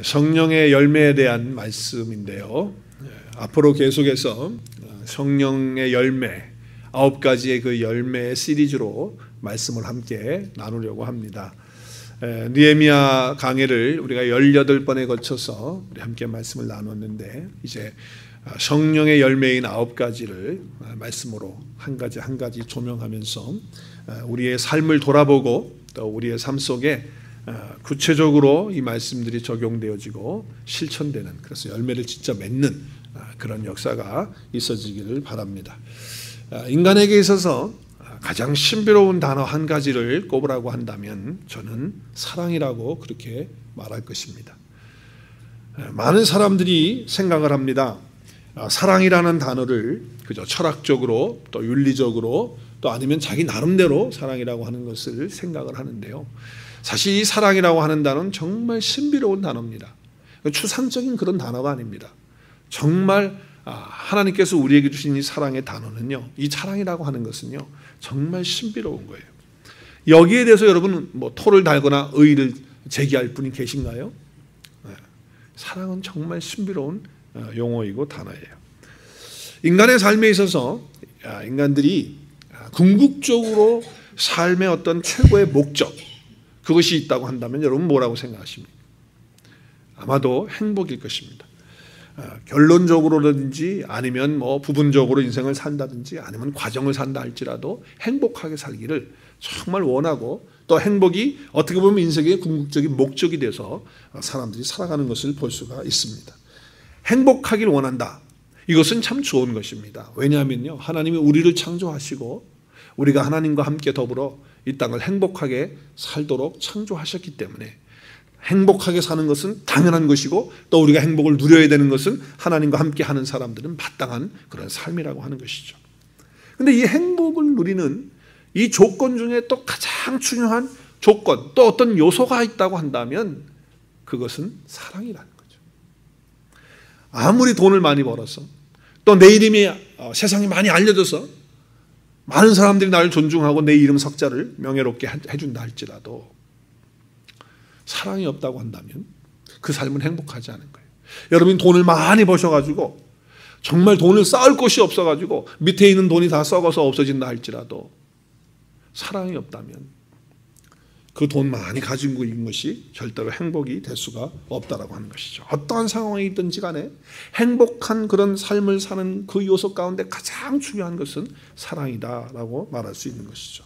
성령의 열매에 대한 말씀인데요. 앞으로 계속해서 성령의 열매 9가지의 그 열매 시리즈로 말씀을 함께 나누려고 합니다. 느헤미야 강해를 우리가 18번에 거쳐서 우리 함께 말씀을 나눴는데 이제 성령의 열매인 9가지를 말씀으로 한 가지 한 가지 조명하면서 우리의 삶을 돌아보고 또 우리의 삶 속에 구체적으로 이 말씀들이 적용되어지고 실천되는, 그래서 열매를 진짜 맺는 그런 역사가 있어지기를 바랍니다. 인간에게 있어서 가장 신비로운 단어 한 가지를 꼽으라고 한다면 저는 사랑이라고 그렇게 말할 것입니다. 많은 사람들이 생각을 합니다. 사랑이라는 단어를 그저 철학적으로 또 윤리적으로 또 아니면 자기 나름대로 사랑이라고 하는 것을 생각을 하는데요. 사실 이 사랑이라고 하는 단어는 정말 신비로운 단어입니다. 추상적인 그런 단어가 아닙니다. 정말 하나님께서 우리에게 주신 이 사랑의 단어는요, 이 사랑이라고 하는 것은요 정말 신비로운 거예요. 여기에 대해서 여러분 뭐 토를 달거나 의의를 제기할 분이 계신가요? 사랑은 정말 신비로운 용어이고 단어예요. 인간의 삶에 있어서 인간들이 궁극적으로 삶의 어떤 최고의 목적, 그것이 있다고 한다면 여러분 뭐라고 생각하십니까? 아마도 행복일 것입니다. 결론적으로든지 아니면 뭐 부분적으로 인생을 산다든지 아니면 과정을 산다 할지라도 행복하게 살기를 정말 원하고, 또 행복이 어떻게 보면 인생의 궁극적인 목적이 돼서 사람들이 살아가는 것을 볼 수가 있습니다. 행복하길 원한다. 이것은 참 좋은 것입니다. 왜냐하면요, 하나님이 우리를 창조하시고 우리가 하나님과 함께 더불어 이 땅을 행복하게 살도록 창조하셨기 때문에 행복하게 사는 것은 당연한 것이고, 또 우리가 행복을 누려야 되는 것은 하나님과 함께 하는 사람들은 마땅한 그런 삶이라고 하는 것이죠. 그런데 이 행복을 누리는 이 조건 중에 또 가장 중요한 조건, 또 어떤 요소가 있다고 한다면 그것은 사랑이라는 거죠. 아무리 돈을 많이 벌어서 또 내 이름이 세상에 많이 알려져서 많은 사람들이 나를 존중하고 내 이름 석자를 명예롭게 해준다 할지라도 사랑이 없다고 한다면 그 삶은 행복하지 않은 거예요. 여러분이 돈을 많이 버셔가지고 정말 돈을 쌓을 곳이 없어가지고 밑에 있는 돈이 다 썩어서 없어진다 할지라도 사랑이 없다면 그 돈 많이 가지고 있는 것이 절대로 행복이 될 수가 없다라고 하는 것이죠. 어떠한 상황이 있든지 간에 행복한 그런 삶을 사는 그 요소 가운데 가장 중요한 것은 사랑이다라고 말할 수 있는 것이죠.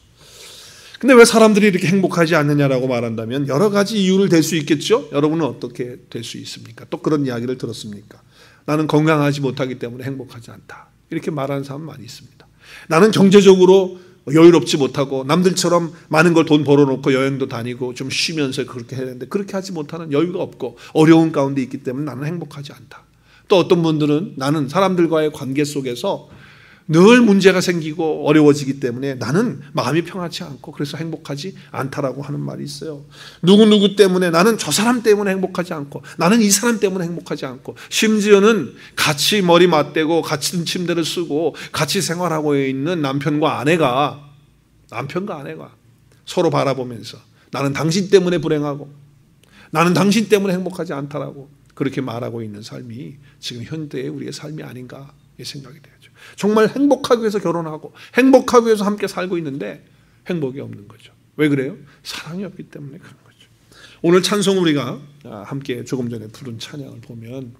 근데 왜 사람들이 이렇게 행복하지 않느냐라고 말한다면 여러 가지 이유를 댈 수 있겠죠. 여러분은 어떻게 될 수 있습니까? 또 그런 이야기를 들었습니까? 나는 건강하지 못하기 때문에 행복하지 않다, 이렇게 말하는 사람 많이 있습니다. 나는 경제적으로 여유롭지 못하고 남들처럼 많은 걸 돈 벌어놓고 여행도 다니고 좀 쉬면서 그렇게 해야 되는데 그렇게 하지 못하는 여유가 없고 어려운 가운데 있기 때문에 나는 행복하지 않다. 또 어떤 분들은 나는 사람들과의 관계 속에서 늘 문제가 생기고 어려워지기 때문에 나는 마음이 평안치 않고 그래서 행복하지 않다라고 하는 말이 있어요. 누구누구 때문에, 나는 저 사람 때문에 행복하지 않고, 나는 이 사람 때문에 행복하지 않고, 심지어는 같이 머리 맞대고 같은 침대를 쓰고 같이 생활하고 있는 남편과 아내가 서로 바라보면서 나는 당신 때문에 불행하고 나는 당신 때문에 행복하지 않다라고 그렇게 말하고 있는 삶이 지금 현대의 우리의 삶이 아닌가 생각이 돼요. 정말 행복하기 위해서 결혼하고 행복하기 위해서 함께 살고 있는데 행복이 없는 거죠. 왜 그래요? 사랑이 없기 때문에 그런 거죠. 오늘 찬송 우리가 함께 조금 전에 부른 찬양을 보면,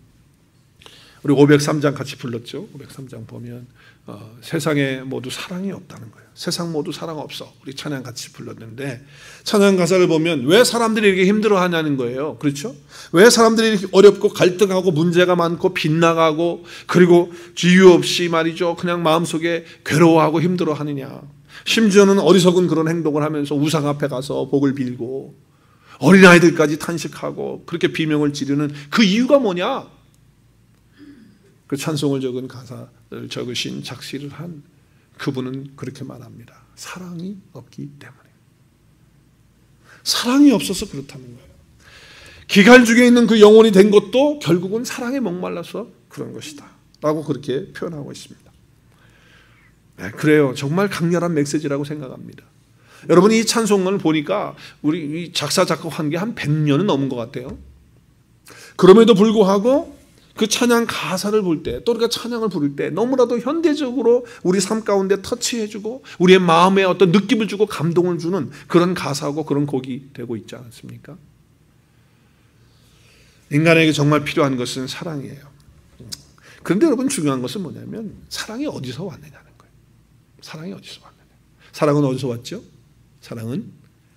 우리 503장 같이 불렀죠. 503장 보면 세상에 모두 사랑이 없다는 거예요. 세상 모두 사랑 없어. 우리 찬양 같이 불렀는데 찬양 가사를 보면 왜 사람들이 이렇게 힘들어하냐는 거예요. 그렇죠? 왜 사람들이 이렇게 어렵고 갈등하고 문제가 많고 빗나가고 그리고 이유 없이 말이죠, 그냥 마음속에 괴로워하고 힘들어하느냐. 심지어는 어리석은 그런 행동을 하면서 우상 앞에 가서 복을 빌고 어린아이들까지 탄식하고 그렇게 비명을 지르는 그 이유가 뭐냐? 그 찬송을 적은 가사를 적으신 작시를 한 그분은 그렇게 말합니다. 사랑이 없기 때문에. 사랑이 없어서 그렇다는 거예요. 기갈죽에 있는 그 영혼이 된 것도 결국은 사랑에 목말라서 그런 것이다 라고 그렇게 표현하고 있습니다. 네, 그래요. 정말 강렬한 메시지라고 생각합니다. 여러분, 이 찬송을 보니까 우리 작사 작곡한 게 한 100년은 넘은 것 같아요. 그럼에도 불구하고 그 찬양 가사를 볼 때, 또 우리가 찬양을 부를 때 너무나도 현대적으로 우리 삶 가운데 터치해주고 우리의 마음에 어떤 느낌을 주고 감동을 주는 그런 가사고 그런 곡이 되고 있지 않습니까? 인간에게 정말 필요한 것은 사랑이에요. 그런데 여러분, 중요한 것은 뭐냐면 사랑이 어디서 왔느냐는 거예요. 사랑이 어디서 왔느냐. 사랑은 어디서 왔죠? 사랑은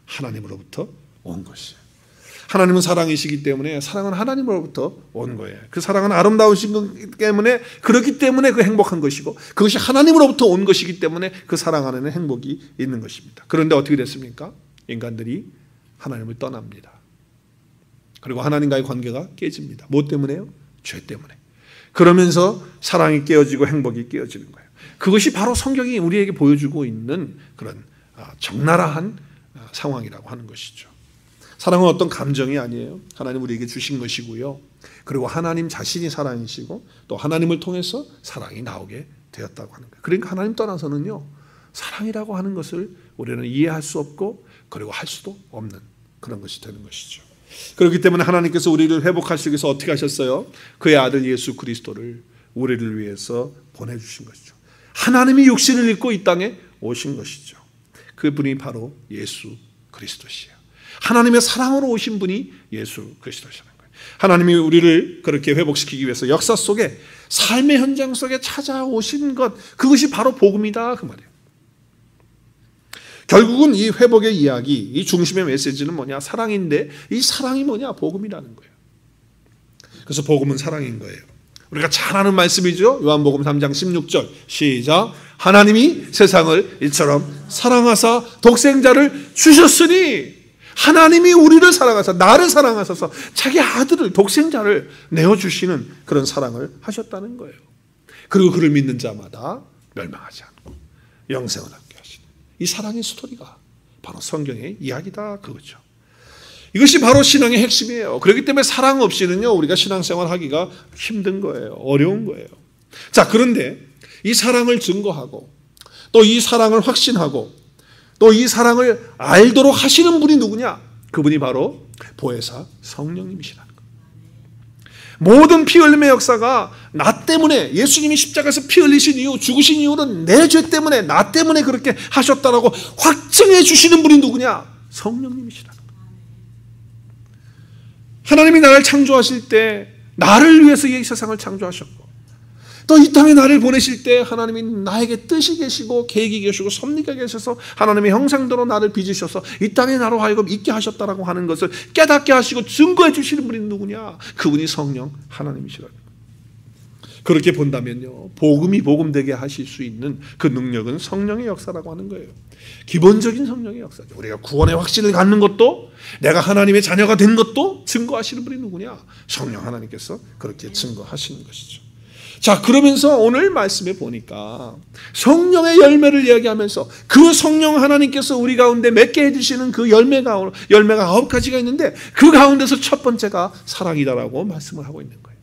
하나님으로부터 온 것이에요. 하나님은 사랑이시기 때문에 사랑은 하나님으로부터 온 거예요. 그 사랑은 아름다우신 것 때문에, 그렇기 때문에 그 행복한 것이고, 그것이 하나님으로부터 온 것이기 때문에 그 사랑 안에는 행복이 있는 것입니다. 그런데 어떻게 됐습니까? 인간들이 하나님을 떠납니다. 그리고 하나님과의 관계가 깨집니다. 뭐 때문에요? 죄 때문에. 그러면서 사랑이 깨어지고 행복이 깨어지는 거예요. 그것이 바로 성경이 우리에게 보여주고 있는 그런 적나라한 상황이라고 하는 것이죠. 사랑은 어떤 감정이 아니에요. 하나님 우리에게 주신 것이고요. 그리고 하나님 자신이 사랑이시고 또 하나님을 통해서 사랑이 나오게 되었다고 하는 거예요. 그러니까 하나님 떠나서는요, 사랑이라고 하는 것을 우리는 이해할 수 없고 그리고 할 수도 없는 그런 것이 되는 것이죠. 그렇기 때문에 하나님께서 우리를 회복하시기 위해서 어떻게 하셨어요? 그의 아들 예수 그리스도를 우리를 위해서 보내주신 것이죠. 하나님이 육신을 입고 이 땅에 오신 것이죠. 그분이 바로 예수 그리스도시에요. 하나님의 사랑으로 오신 분이 예수 그리스도시라는 거예요. 하나님이 우리를 그렇게 회복시키기 위해서 역사 속에, 삶의 현장 속에 찾아오신 것, 그것이 바로 복음이다 그 말이에요. 결국은 이 회복의 이야기, 이 중심의 메시지는 뭐냐? 사랑인데 이 사랑이 뭐냐? 복음이라는 거예요. 그래서 복음은 사랑인 거예요. 우리가 잘 아는 말씀이죠. 요한복음 3장 16절 시작. 하나님이 세상을 이처럼 사랑하사 독생자를 주셨으니, 하나님이 우리를 사랑하사, 나를 사랑하셔서 자기 아들을, 독생자를 내어주시는 그런 사랑을 하셨다는 거예요. 그리고 그를 믿는 자마다 멸망하지 않고 영생을 얻게 하시는 이 사랑의 스토리가 바로 성경의 이야기다 그거죠. 이것이 바로 신앙의 핵심이에요. 그렇기 때문에 사랑 없이는요, 우리가 신앙생활 하기가 힘든 거예요. 어려운 거예요. 자, 그런데 이 사랑을 증거하고 또 이 사랑을 확신하고 또 이 사랑을 알도록 하시는 분이 누구냐? 그분이 바로 보혜사 성령님이시라는 거예요. 모든 피 흘림의 역사가 나 때문에, 예수님이 십자가에서 피 흘리신 이유, 죽으신 이유는 내 죄 때문에, 나 때문에 그렇게 하셨다라고 확증해 주시는 분이 누구냐? 성령님이시라는 거예요. 하나님이 나를 창조하실 때 나를 위해서 이 세상을 창조하셨고, 또 이 땅에 나를 보내실 때 하나님이 나에게 뜻이 계시고 계획이 계시고 섭리가 계셔서 하나님의 형상대로 나를 빚으셔서 이 땅에 나로 하여금 있게 하셨다라고 하는 것을 깨닫게 하시고 증거해 주시는 분이 누구냐? 그분이 성령 하나님이시라는 거예요. 그렇게 본다면요, 복음이 복음되게 하실 수 있는 그 능력은 성령의 역사라고 하는 거예요. 기본적인 성령의 역사죠. 우리가 구원의 확신을 갖는 것도, 내가 하나님의 자녀가 된 것도 증거하시는 분이 누구냐? 성령 하나님께서 그렇게 증거하시는 것이죠. 자, 그러면서 오늘 말씀에 보니까 성령의 열매를 이야기하면서 그 성령 하나님께서 우리 가운데 맺게 해주시는 그 열매가 9가지가 있는데 그 가운데서 첫 번째가 사랑이다라고 말씀을 하고 있는 거예요.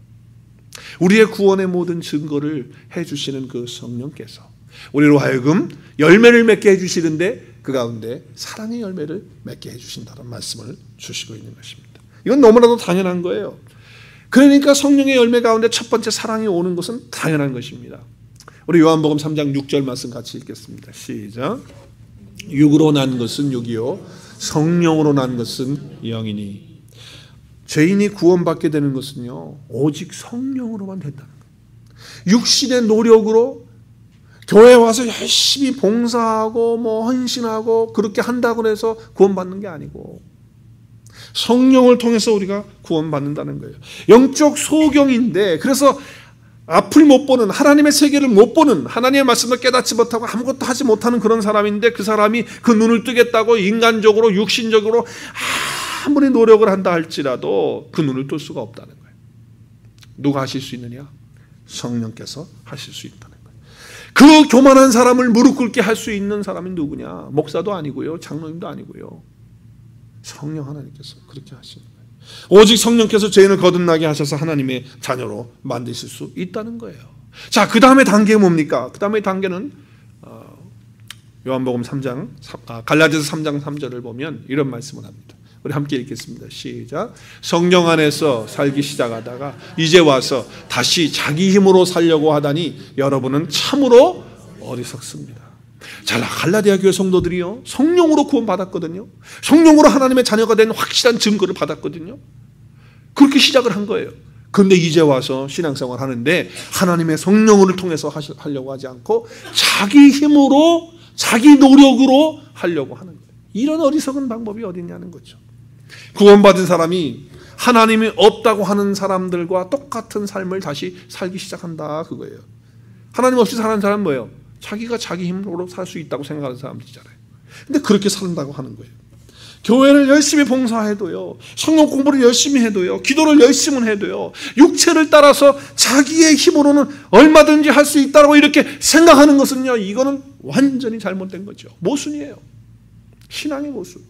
우리의 구원의 모든 증거를 해주시는 그 성령께서 우리로 하여금 열매를 맺게 해주시는데 그 가운데 사랑의 열매를 맺게 해주신다는 말씀을 주시고 있는 것입니다. 이건 너무나도 당연한 거예요. 그러니까 성령의 열매 가운데 첫 번째 사랑이 오는 것은 당연한 것입니다. 우리 요한복음 3장 6절 말씀 같이 읽겠습니다. 시작. 육으로 난 것은 육이요 성령으로 난 것은 영이니. 죄인이 구원받게 되는 것은요, 오직 성령으로만 된다는 거예요. 육신의 노력으로 교회 와서 열심히 봉사하고 헌신하고 그렇게 한다고 해서 구원받는 게 아니고 성령을 통해서 우리가 구원받는다는 거예요. 영적 소경인데, 그래서 앞을 못 보는, 하나님의 세계를 못 보는, 하나님의 말씀을 깨닫지 못하고 아무것도 하지 못하는 그런 사람인데, 그 사람이 그 눈을 뜨겠다고 인간적으로 육신적으로 아무리 노력을 한다 할지라도 그 눈을 뜰 수가 없다는 거예요. 누가 하실 수 있느냐? 성령께서 하실 수 있다는 거예요. 그 교만한 사람을 무릎 꿇게 할 수 있는 사람이 누구냐? 목사도 아니고요, 장로님도 아니고요, 성령 하나님께서 그렇게 하시는 거예요. 오직 성령께서 죄인을 거듭나게 하셔서 하나님의 자녀로 만드실 수 있다는 거예요. 자, 그 다음에 단계가 뭡니까? 그 다음에 단계는 요한복음 3장, 갈라디아서 3장 3절을 보면 이런 말씀을 합니다. 우리 함께 읽겠습니다. 시작. 성령 안에서 살기 시작하다가 이제 와서 다시 자기 힘으로 살려고 하다니 여러분은 참으로 어리석습니다. 자, 갈라디아 교회 성도들이요, 성령으로 구원받았거든요. 성령으로 하나님의 자녀가 된 확실한 증거를 받았거든요. 그렇게 시작을 한 거예요. 그런데 이제 와서 신앙생활 하는데 하나님의 성령을 통해서 하려고 하지 않고 자기 힘으로, 자기 노력으로 하려고 하는 거예요. 이런 어리석은 방법이 어디 있냐는 거죠. 구원받은 사람이 하나님이 없다고 하는 사람들과 똑같은 삶을 다시 살기 시작한다, 그거예요. 하나님 없이 사는 사람은 뭐예요? 자기가 자기 힘으로 살 수 있다고 생각하는 사람들이잖아요. 근데 그렇게 산다고 하는 거예요. 교회를 열심히 봉사해도요, 성경 공부를 열심히 해도요, 기도를 열심히 해도요, 육체를 따라서 자기의 힘으로는 얼마든지 할 수 있다고 이렇게 생각하는 것은요, 이거는 완전히 잘못된 거죠. 모순이에요. 신앙의 모순.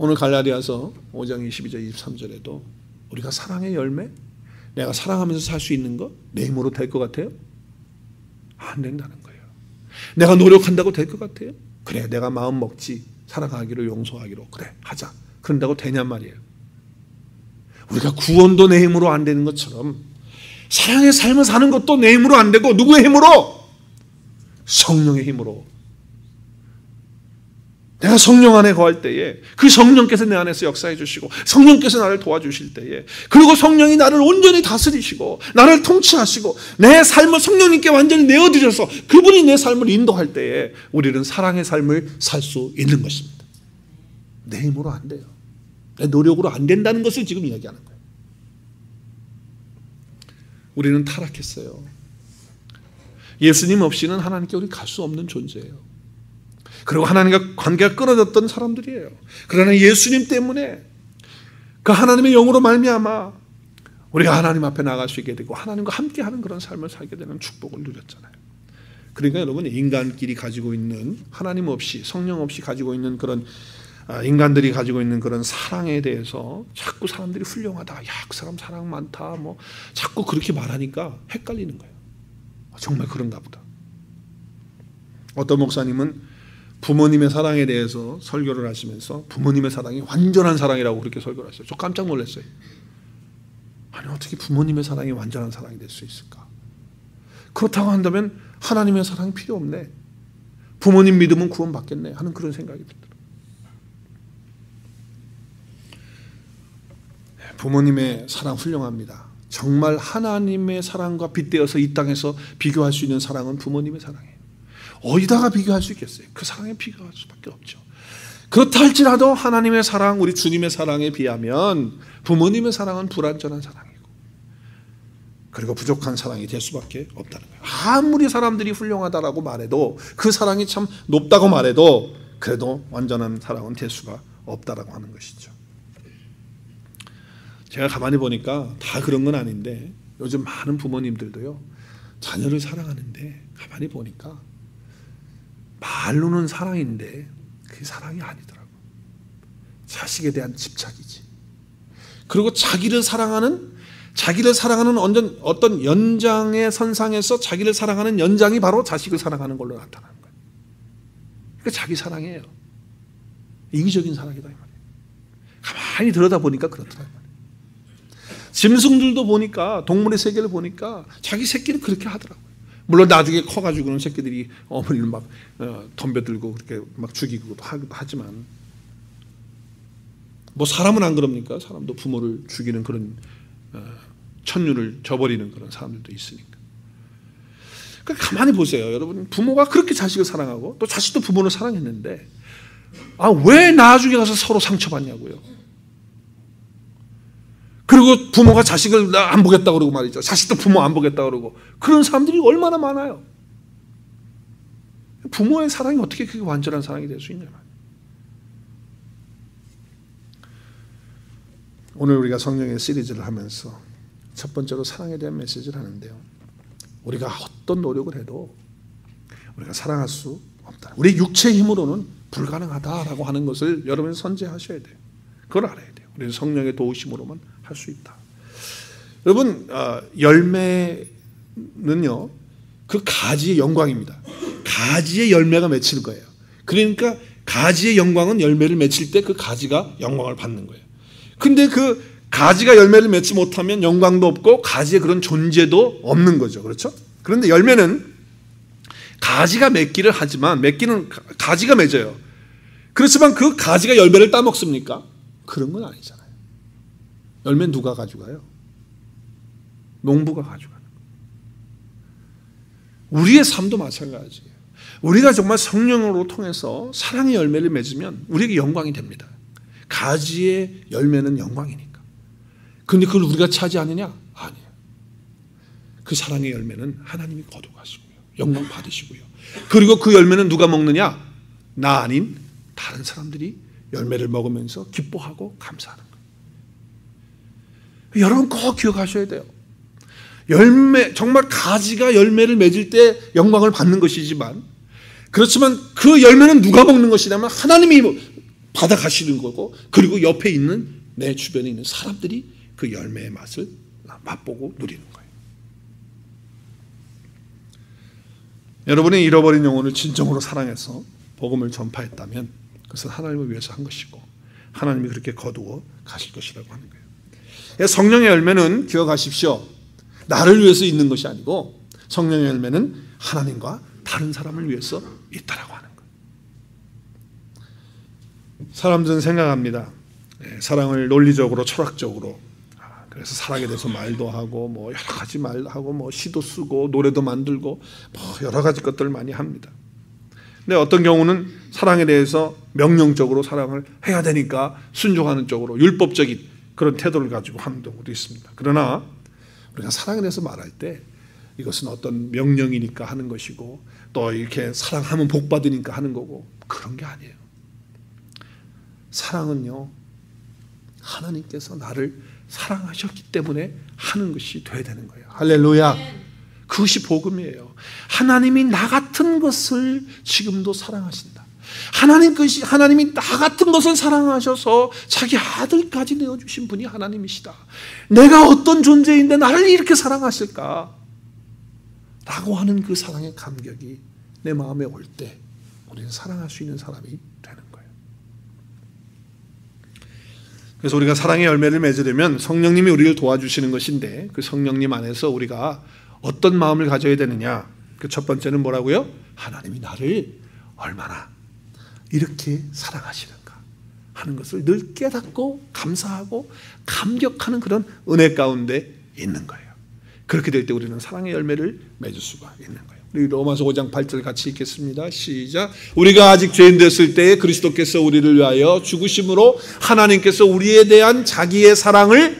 오늘 갈라디아서 5장 22절 23절에도 우리가 사랑의 열매, 내가 사랑하면서 살 수 있는 거 내 힘으로 될 것 같아요? 안 된다는 거예요. 내가 노력한다고 될 것 같아요? 그래, 내가 마음 먹지, 사랑하기로, 용서하기로, 그래, 하자. 그런다고 되냔 말이에요. 우리가 구원도 내 힘으로 안 되는 것처럼 사랑의 삶을 사는 것도 내 힘으로 안 되고, 누구의 힘으로? 성령의 힘으로. 내가 성령 안에 거할 때에 그 성령께서 내 안에서 역사해 주시고, 성령께서 나를 도와주실 때에, 그리고 성령이 나를 온전히 다스리시고 나를 통치하시고 내 삶을 성령님께 완전히 내어드려서 그분이 내 삶을 인도할 때에 우리는 사랑의 삶을 살 수 있는 것입니다. 내 힘으로 안 돼요. 내 노력으로 안 된다는 것을 지금 이야기하는 거예요. 우리는 타락했어요. 예수님 없이는 하나님께 우리 갈 수 없는 존재예요. 그리고 하나님과 관계가 끊어졌던 사람들이에요. 그러나 예수님 때문에 그 하나님의 영으로 말미암아 우리가 하나님 앞에 나갈 수 있게 되고 하나님과 함께하는 그런 삶을 살게 되는 축복을 누렸잖아요. 그러니까 여러분, 인간끼리 가지고 있는, 하나님 없이, 성령 없이 가지고 있는 그런 인간들이 가지고 있는 그런 사랑에 대해서 자꾸 사람들이 훌륭하다, 야, 그 사람 사랑 많다, 뭐 자꾸 그렇게 말하니까 헷갈리는 거예요. 정말 그런가 보다. 어떤 목사님은 부모님의 사랑에 대해서 설교를 하시면서 부모님의 사랑이 완전한 사랑이라고 그렇게 설교를 하셨어요. 저 깜짝 놀랐어요. 아니, 어떻게 부모님의 사랑이 완전한 사랑이 될 수 있을까? 그렇다고 한다면 하나님의 사랑이 필요 없네, 부모님 믿으면 구원받겠네 하는 그런 생각이 들더라고요. 부모님의 사랑 훌륭합니다. 정말 하나님의 사랑과 빗대어서 이 땅에서 비교할 수 있는 사랑은 부모님의 사랑이에요. 어디다가 비교할 수 있겠어요? 그 사랑에 비교할 수밖에 없죠. 그렇다 할지라도 하나님의 사랑, 우리 주님의 사랑에 비하면 부모님의 사랑은 불완전한 사랑이고, 그리고 부족한 사랑이 될 수밖에 없다는 거예요. 아무리 사람들이 훌륭하다라고 말해도, 그 사랑이 참 높다고 말해도, 그래도 완전한 사랑은 될 수가 없다라고 하는 것이죠. 제가 가만히 보니까 다 그런 건 아닌데, 요즘 많은 부모님들도요, 자녀를 사랑하는데 가만히 보니까 말로는 사랑인데 그게 사랑이 아니더라고. 자식에 대한 집착이지. 그리고 자기를 사랑하는 어떤 연장의 선상에서 자기를 사랑하는 연장이 바로 자식을 사랑하는 걸로 나타나는 거예요. 그러니까 자기 사랑이에요. 이기적인 사랑이다 이 말이에요. 가만히 들여다보니까 그렇더라고요. 짐승들도 보니까, 동물의 세계를 보니까 자기 새끼를 그렇게 하더라고요. 물론 나중에 커가지고는 새끼들이 어머니를 막 덤벼들고 그렇게 막 죽이고 하지만, 뭐 사람은 안 그럽니까? 사람도 부모를 죽이는 그런 천륜을 저버리는 그런 사람들도 있으니까. 그러니까 가만히 보세요, 여러분. 부모가 그렇게 자식을 사랑하고 또 자식도 부모를 사랑했는데, 왜 나중에 가서 서로 상처받냐고요. 그리고 부모가 자식을 나 안 보겠다고 그러고 말이죠. 자식도 부모 안 보겠다고 그러고, 그런 사람들이 얼마나 많아요. 부모의 사랑이 어떻게 그게 완전한 사랑이 될 수 있냐 말이에요. 오늘 우리가 성령의 시리즈를 하면서 첫 번째로 사랑에 대한 메시지를 하는데요, 우리가 어떤 노력을 해도 우리가 사랑할 수 없다, 우리 육체의 힘으로는 불가능하다라고 하는 것을 여러분이 선제하셔야 돼요. 그걸 알아야 돼요. 우리는 성령의 도우심으로만 할 수 있다. 여러분, 열매는요, 그 가지의 영광입니다. 가지의 열매가 맺히는 거예요. 그러니까 가지의 영광은 열매를 맺힐 때 그 가지가 영광을 받는 거예요. 근데 그 가지가 열매를 맺지 못하면 영광도 없고 가지의 그런 존재도 없는 거죠. 그렇죠? 그런데 열매는 가지가 맺기를 하지만 맺기는 가지가 맺어요. 그렇지만 그 가지가 열매를 따먹습니까? 그런 건 아니잖아요. 열매는 누가 가져가요? 농부가 가져가는 거예요. 우리의 삶도 마찬가지예요. 우리가 정말 성령으로 통해서 사랑의 열매를 맺으면 우리에게 영광이 됩니다. 가지의 열매는 영광이니까. 그런데 그걸 우리가 차지하느냐? 아니에요. 그 사랑의 열매는 하나님이 거두가시고요. 영광 받으시고요. 그리고 그 열매는 누가 먹느냐? 나 아닌 다른 사람들이 열매를 먹으면서 기뻐하고 감사하는 거예요. 여러분 꼭 기억하셔야 돼요. 열매, 정말 가지가 열매를 맺을 때 영광을 받는 것이지만, 그렇지만 그 열매는 누가 먹는 것이냐면 하나님이 받아가시는 거고, 그리고 옆에 있는 내 주변에 있는 사람들이 그 열매의 맛을 맛보고 누리는 거예요. 여러분이 잃어버린 영혼을 진정으로 사랑해서 복음을 전파했다면 그것은 하나님을 위해서 한 것이고 하나님이 그렇게 거두어 가실 것이라고 하는 거예요. 성령의 열매는 기억하십시오. 나를 위해서 있는 것이 아니고 성령의 열매는 하나님과 다른 사람을 위해서 있다라고 하는 거예요. 사람들은 생각합니다. 사랑을 논리적으로 철학적으로, 그래서 사랑에 대해서 말도 하고 뭐 여러 가지 말하고 뭐 시도 쓰고 노래도 만들고 뭐 여러 가지 것들을 많이 합니다. 근데 어떤 경우는 사랑에 대해서 명령적으로 사랑을 해야 되니까 순종하는 쪽으로 율법적인 그런 태도를 가지고 하는 경우도 있습니다. 그러나 우리가 사랑에 대해서 말할 때 이것은 어떤 명령이니까 하는 것이고 또 이렇게 사랑하면 복 받으니까 하는 거고 그런 게 아니에요. 사랑은요, 하나님께서 나를 사랑하셨기 때문에 하는 것이 돼야 되는 거예요. 할렐루야. 그것이 복음이에요. 하나님이 나 같은 것을 지금도 사랑하신다. 하나님이 나 같은 것을 사랑하셔서 자기 아들까지 내어주신 분이 하나님이시다. 내가 어떤 존재인데 나를 이렇게 사랑하실까? 라고 하는 그 사랑의 감격이 내 마음에 올 때 우리는 사랑할 수 있는 사람이 되는 거예요. 그래서 우리가 사랑의 열매를 맺으려면 성령님이 우리를 도와주시는 것인데 그 성령님 안에서 우리가 어떤 마음을 가져야 되느냐? 그 첫 번째는 뭐라고요? 하나님이 나를 얼마나 이렇게 사랑하시는가 하는 것을 늘 깨닫고 감사하고 감격하는 그런 은혜 가운데 있는 거예요. 그렇게 될 때 우리는 사랑의 열매를 맺을 수가 있는 거예요. 우리 로마서 5장 8절 같이 읽겠습니다. 시작. 우리가 아직 죄인 됐을 때에 그리스도께서 우리를 위하여 죽으심으로 하나님께서 우리에 대한 자기의 사랑을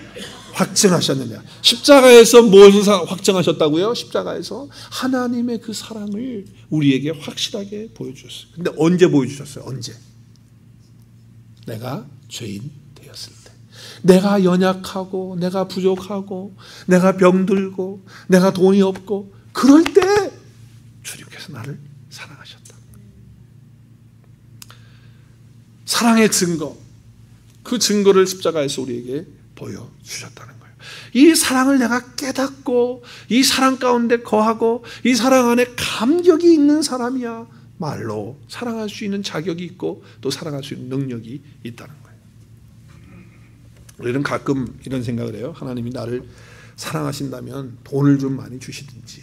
확증하셨느냐. 십자가에서 무엇을 확증하셨다고요? 십자가에서 하나님의 그 사랑을 우리에게 확실하게 보여주셨어요. 근데 언제 보여주셨어요? 언제? 내가 죄인 되었을 때, 내가 연약하고 내가 부족하고 내가 병들고 내가 돈이 없고 그럴 때 주님께서 나를 사랑하셨다. 사랑의 증거, 그 증거를 십자가에서 우리에게 보여주셨다는 거예요. 이 사랑을 내가 깨닫고 이 사랑 가운데 거하고 이 사랑 안에 감격이 있는 사람이야 말로 사랑할 수 있는 자격이 있고 또 사랑할 수 있는 능력이 있다는 거예요. 우리는 가끔 이런 생각을 해요. 하나님이 나를 사랑하신다면 돈을 좀 많이 주시든지,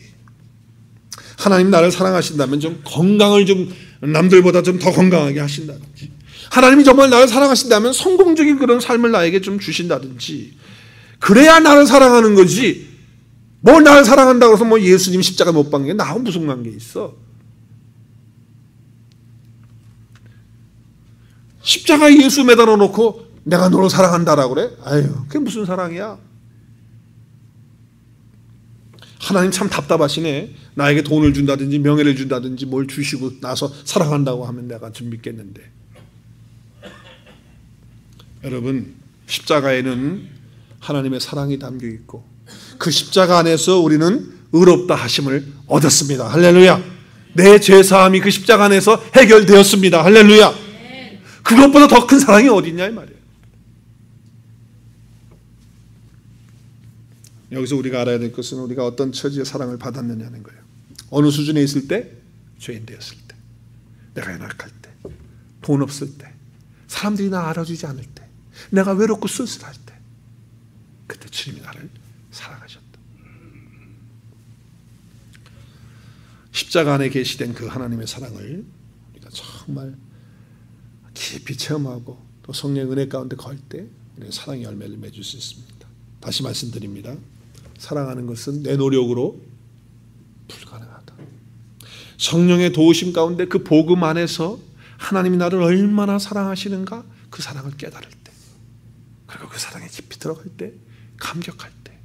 하나님 나를 사랑하신다면 좀 건강을 좀 남들보다 좀 더 건강하게 하신다든지, 하나님이 정말 나를 사랑하신다면 성공적인 그런 삶을 나에게 좀 주신다든지, 그래야 나를 사랑하는 거지. 뭘 나를 사랑한다고 해서 뭐 예수님 십자가 못 박는 게 나하고 무슨 관계 있어? 십자가에 예수 매달아 놓고 내가 너를 사랑한다라고 그래? 아유, 그게 무슨 사랑이야? 하나님 참 답답하시네. 나에게 돈을 준다든지 명예를 준다든지 뭘 주시고 나서 사랑한다고 하면 내가 좀 믿겠는데. 여러분, 십자가에는 하나님의 사랑이 담겨 있고 그 십자가 안에서 우리는 의롭다 하심을 얻었습니다. 할렐루야. 내 죄사함이 그 십자가 안에서 해결되었습니다. 할렐루야. 그것보다 더 큰 사랑이 어디 있냐 이 말이에요. 여기서 우리가 알아야 될 것은 우리가 어떤 처지의 사랑을 받았느냐는 거예요. 어느 수준에 있을 때? 죄인 되었을 때, 내가 연약할 때, 돈 없을 때, 사람들이 나 알아주지 않을 때, 내가 외롭고 쓸쓸할 때, 그때 주님이 나를 사랑하셨다. 십자가 안에 계시된 그 하나님의 사랑을 우리가 정말 깊이 체험하고 또 성령의 은혜 가운데 걸 때 우리는 사랑의 열매를 맺을 수 있습니다. 다시 말씀드립니다. 사랑하는 것은 내 노력으로 불가능하다. 성령의 도우심 가운데 그 복음 안에서 하나님이 나를 얼마나 사랑하시는가 그 사랑을 깨달을 때, 그리고 그 사랑에 깊이 들어갈 때, 감격할 때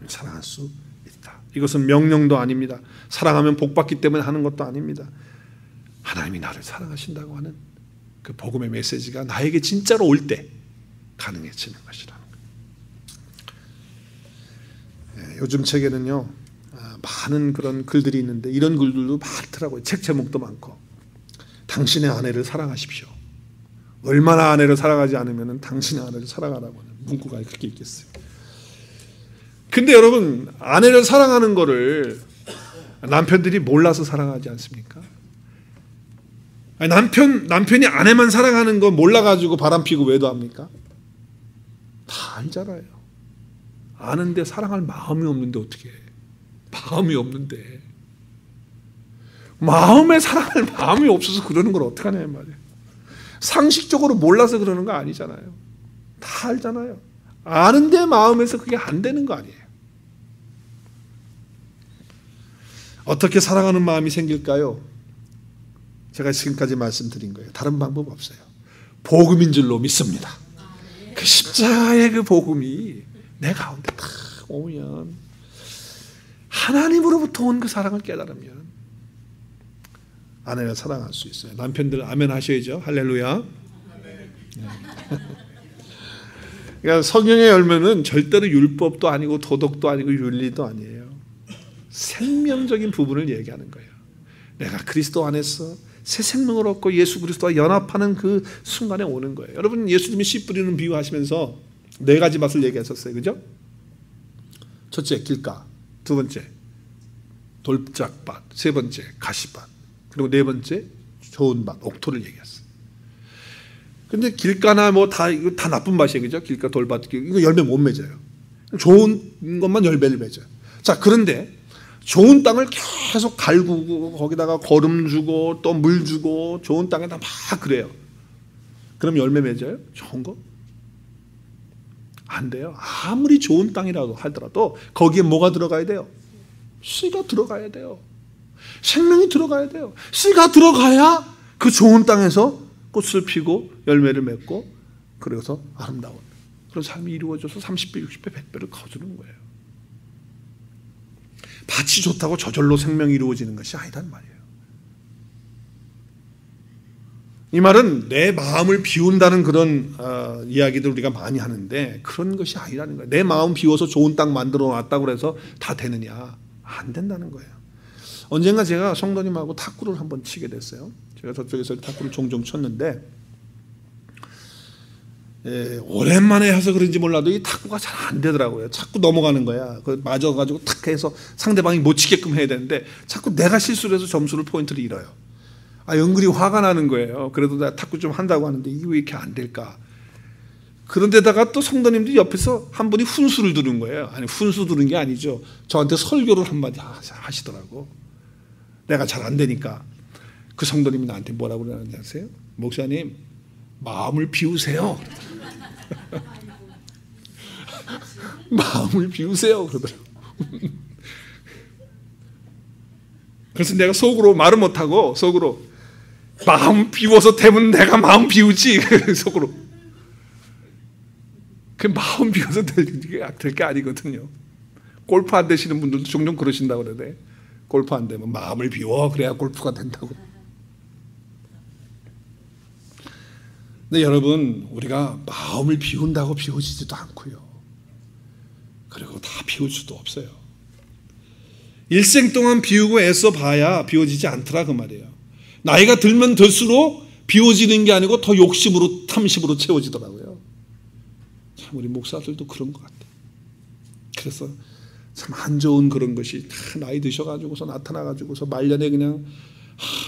사랑할 수 있다. 이것은 명령도 아닙니다. 사랑하면 복받기 때문에 하는 것도 아닙니다. 하나님이 나를 사랑하신다고 하는 그 복음의 메시지가 나에게 진짜로 올 때 가능해지는 것이라는 거예요. 요즘 책에는요 많은 그런 글들이 있는데 이런 글들도 많더라고요. 책 제목도 많고, 당신의 아내를 사랑하십시오. 얼마나 아내를 사랑하지 않으면 당신의 아내를 사랑하라고 하는 문구가 그렇게 있겠어요. 근데 여러분, 아내를 사랑하는 거를 남편들이 몰라서 사랑하지 않습니까? 아니, 남편이 아내만 사랑하는 거 몰라가지고 바람피고 외도합니까? 다 알잖아요. 아는데 사랑할 마음이 없는데 어떻게 해? 마음이 없는데, 마음에 사랑할 마음이 없어서 그러는 걸 어떡하냐 말이에요. 상식적으로 몰라서 그러는 거 아니잖아요. 다 알잖아요. 아는데 마음에서 그게 안 되는 거 아니에요. 어떻게 사랑하는 마음이 생길까요? 제가 지금까지 말씀드린 거예요. 다른 방법 없어요. 복음인 줄로 믿습니다. 그 십자가의 그 복음이 내 가운데 딱 오면, 하나님으로부터 온 그 사랑을 깨달으면 아내를 사랑할 수 있어요. 남편들 아멘 하셔야죠. 할렐루야. 그러니까 성령의 열매는 절대로 율법도 아니고 도덕도 아니고 윤리도 아니에요. 생명적인 부분을 얘기하는 거예요. 내가 그리스도 안에서 새 생명을 얻고 예수 그리스도와 연합하는 그 순간에 오는 거예요. 여러분, 예수님이 씨 뿌리는 비유하시면서 4가지 밭을 얘기하셨어요. 그죠? 첫째 길가, 두 번째 돌짝밭, 세 번째 가시밭, 그리고 네 번째 좋은 밭, 옥토를 얘기했어요. 근데 길가나 뭐 다 이거 다 나쁜 밭이에요. 그죠? 길가, 돌밭, 이거 열매 못 맺어요. 좋은 것만 열매를 맺어요. 자, 그런데 좋은 땅을 계속 갈구고 거기다가 거름 주고 또 물 주고 좋은 땅에다 막 그래요. 그럼 열매 맺어요? 좋은 거? 안 돼요. 아무리 좋은 땅이라고 하더라도 거기에 뭐가 들어가야 돼요? 씨가 들어가야 돼요. 생명이 들어가야 돼요. 씨가 들어가야 그 좋은 땅에서 꽃을 피고 열매를 맺고, 그래서 아름다운 그런 삶이 이루어져서 30배, 60배, 100배를 거두는 거예요. 밭이 좋다고 저절로 생명이 이루어지는 것이 아니란 말이에요. 이 말은 내 마음을 비운다는 그런 이야기들 우리가 많이 하는데 그런 것이 아니라는 거예요. 내 마음 비워서 좋은 땅 만들어 놨다고 해서 다 되느냐? 안 된다는 거예요. 언젠가 제가 성도님하고 탁구를 한번 치게 됐어요. 제가 저쪽에서 탁구를 종종 쳤는데 오랜만에 해서 그런지 몰라도 이 탁구가 잘 안 되더라고요. 자꾸 넘어가는 거야. 맞아가지고 탁 해서 상대방이 못 치게끔 해야 되는데 자꾸 내가 실수를 해서 점수를, 포인트를 잃어요. 은근히 화가 나는 거예요. 그래도 내가 탁구 좀 한다고 하는데 이게 왜 이렇게 안 될까? 그런데다가 또 성도님들이 옆에서 한 분이 훈수를 두는 거예요. 아니, 훈수 두는 게 아니죠. 저한테 설교를 한마디 하시더라고. 내가 잘 안 되니까. 그 성도님이 나한테 뭐라고 그러는지 아세요? 목사님, 마음을 비우세요. 마음을 비우세요. 그러더라고. 그래서 내가 속으로 말을 못하고 속으로 마음 비워서 되면 내가 마음 비우지. 속으로. 그 마음 비워서 될 게 아니거든요. 골프 안 되시는 분들도 종종 그러신다고 그러네. 골프 안 되면 마음을 비워. 그래야 골프가 된다고. 근데 여러분, 우리가 마음을 비운다고 비워지지도 않고요. 그리고 다 비울 수도 없어요. 일생 동안 비우고 애써 봐야 비워지지 않더라 그 말이에요. 나이가 들면 들수록 비워지는 게 아니고 더 욕심으로, 탐심으로 채워지더라고요. 참 우리 목사들도 그런 것 같아요. 그래서 참 안 좋은 그런 것이 다 나이 드셔가지고서 나타나가지고서 말년에 그냥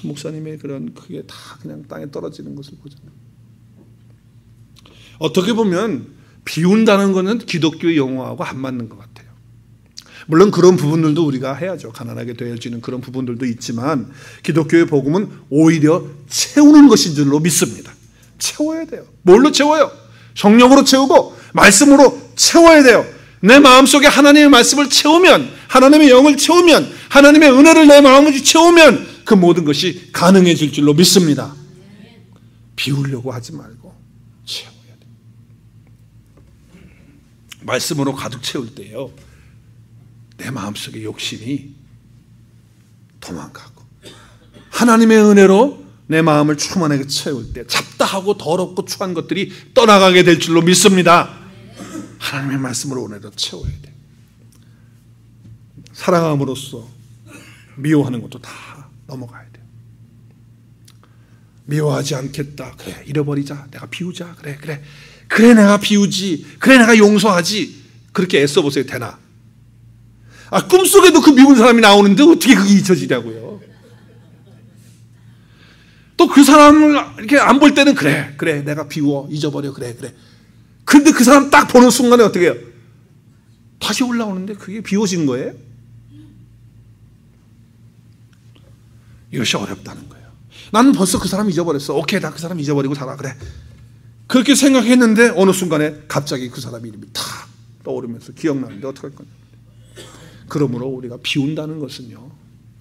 목사님의 그런 그게 다 그냥 땅에 떨어지는 것을 보잖아요. 어떻게 보면 비운다는 것은 기독교의 용어하고 안 맞는 것 같아요. 물론 그런 부분들도 우리가 해야죠. 가난하게 되어지는 그런 부분들도 있지만 기독교의 복음은 오히려 채우는 것인 줄로 믿습니다. 채워야 돼요. 뭘로 채워요? 성령으로 채우고 말씀으로 채워야 돼요. 내 마음속에 하나님의 말씀을 채우면, 하나님의 영을 채우면, 하나님의 은혜를 내 마음을 채우면 그 모든 것이 가능해질 줄로 믿습니다. 비우려고 하지 말고 채워야 돼요. 말씀으로 가득 채울 때요, 내 마음속의 욕심이 도망가고 하나님의 은혜로 내 마음을 충만하게 채울 때 잡다하고 더럽고 추한 것들이 떠나가게 될 줄로 믿습니다. 하나님의 말씀으로 은혜로 채워야 돼. 사랑함으로써 미워하는 것도 다 넘어가야 돼. 미워하지 않겠다. 그래, 잃어버리자. 내가 비우자. 그래 내가 비우지. 그래 내가 용서하지. 그렇게 애써보세요. 되나? 꿈속에도 그 미운 사람이 나오는데 어떻게 그게 잊혀지냐고요. 또 그 사람을 이렇게 안 볼 때는 그래 내가 비워 잊어버려 그래. 근데 그 사람 딱 보는 순간에 어떻게 해요? 다시 올라오는데 그게 비워진 거예요? 이것이 어렵다는 거예요. 나는 벌써 그 사람 잊어버렸어. 오케이, 나 그 사람 잊어버리고 살아. 그래. 그렇게 생각했는데 어느 순간에 갑자기 그 사람 이름이 탁 떠오르면서 기억나는데 어떡할 거냐. 그러므로 우리가 비운다는 것은요,